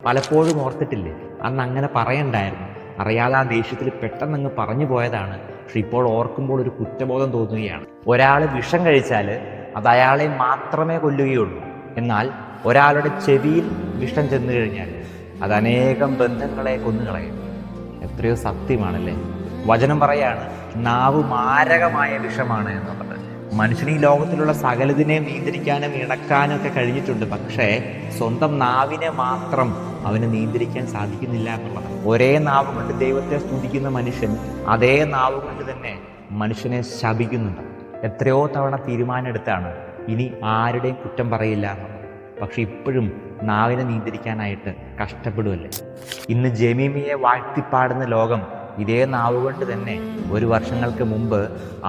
പലപ്പോഴും ഓർത്തിട്ടില്ലേ, അന്ന് അങ്ങനെ പറയണ്ടായിരുന്നു, അറിയാതെ ആ ദേഷ്യത്തിൽ പെട്ടെന്നങ്ങ് പറഞ്ഞു പോയതാണ്. പക്ഷെ ഇപ്പോൾ ഓർക്കുമ്പോൾ ഒരു കുറ്റബോധം തോന്നുകയാണ്. ഒരാൾ വിഷം കഴിച്ചാൽ അത് അയാളെ മാത്രമേ കൊല്ലുകയുള്ളൂ. എന്നാൽ ഒരാളുടെ ചെവിയിൽ വിഷം ചെന്നു കഴിഞ്ഞാൽ അത് അനേകം ബന്ധങ്ങളെ കൊന്നുകളയും. എത്രയോ സത്യമാണല്ലേ. വചനം പറയാണ്, നാവ് മാരകമായ വിഷമാണ് എന്നുള്ളത്. മനുഷ്യന് ഈ ലോകത്തിലുള്ള സകലതിനെയും നിയന്ത്രിക്കാനും ഇണക്കാനും ഒക്കെ കഴിഞ്ഞിട്ടുണ്ട്. പക്ഷേ സ്വന്തം നാവിനെ മാത്രം അവന് നിയന്ത്രിക്കാൻ സാധിക്കുന്നില്ല എന്നുള്ളത്. ഒരേ നാവ് കൊണ്ട് ദൈവത്തെ സ്തുതിക്കുന്ന മനുഷ്യൻ അതേ നാവ് കൊണ്ട് തന്നെ മനുഷ്യനെ ശപിക്കുന്നുണ്ട്. എത്രയോ തവണ തീരുമാനമെടുത്താണ് ഇനി ആരുടെയും കുറ്റം പറയില്ല എന്നുള്ളത്. പക്ഷെ ഇപ്പോഴും നാവിനെ നിയന്ത്രിക്കാനായിട്ട് കഷ്ടപ്പെടുമല്ലേ. ഇന്ന് ജമീമിയെ വാഴ്ത്തിപ്പാടുന്ന ലോകം ഇതേ നാവുകൊണ്ട് തന്നെ ഒരു വർഷങ്ങൾക്ക് മുമ്പ്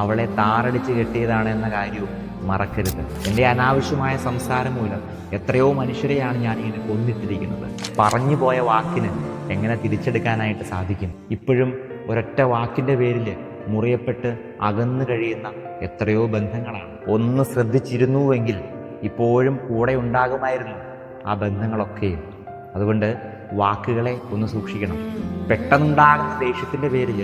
അവളെ താറടിച്ച് കെട്ടിയതാണ് എന്ന കാര്യവും മറക്കരുത്. എൻ്റെ അനാവശ്യമായ സംസാരം മൂലം എത്രയോ മനുഷ്യരെയാണ് ഞാൻ ഇങ്ങനെ കൊന്നിട്ടിരിക്കുന്നത്. പറഞ്ഞു പോയ വാക്കിന് എങ്ങനെ തിരിച്ചെടുക്കാനായിട്ട് സാധിക്കും? ഇപ്പോഴും ഒരൊറ്റ വാക്കിൻ്റെ പേരിൽ മുറിയപ്പെട്ട് അകന്നു കഴിയുന്ന എത്രയോ ബന്ധങ്ങളാണ്. ഒന്ന് ശ്രദ്ധിച്ചിരുന്നുവെങ്കിൽ ഇപ്പോഴും കൂടെ ഉണ്ടാകുമായിരുന്നു ആ ബന്ധങ്ങളൊക്കെയും. അതുകൊണ്ട് വാക്കുകളെ ഒന്ന് സൂക്ഷിക്കണം. പെട്ടെന്നുണ്ടാകുന്ന ദേഷ്യത്തിൻ്റെ പേരിൽ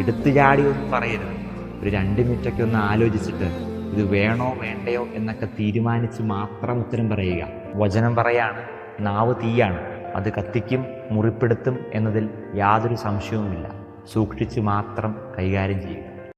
എടുത്തു ചാടി ഒന്നും പറയരുത്. ഒരു 2 മിനിറ്റൊക്കെ ഒന്ന് ആലോചിച്ചിട്ട് ഇത് വേണോ വേണ്ടയോ എന്നൊക്കെ തീരുമാനിച്ച് മാത്രം ഉത്തരം പറയുക. വചനം പറയാണ്, നാവ് തീയാണ്, അത് കത്തിക്കും, മുറിപ്പെടുത്തും എന്നതിൽ യാതൊരു സംശയവുമില്ല. സൂക്ഷിച്ച് മാത്രം കൈകാര്യം ചെയ്യുക.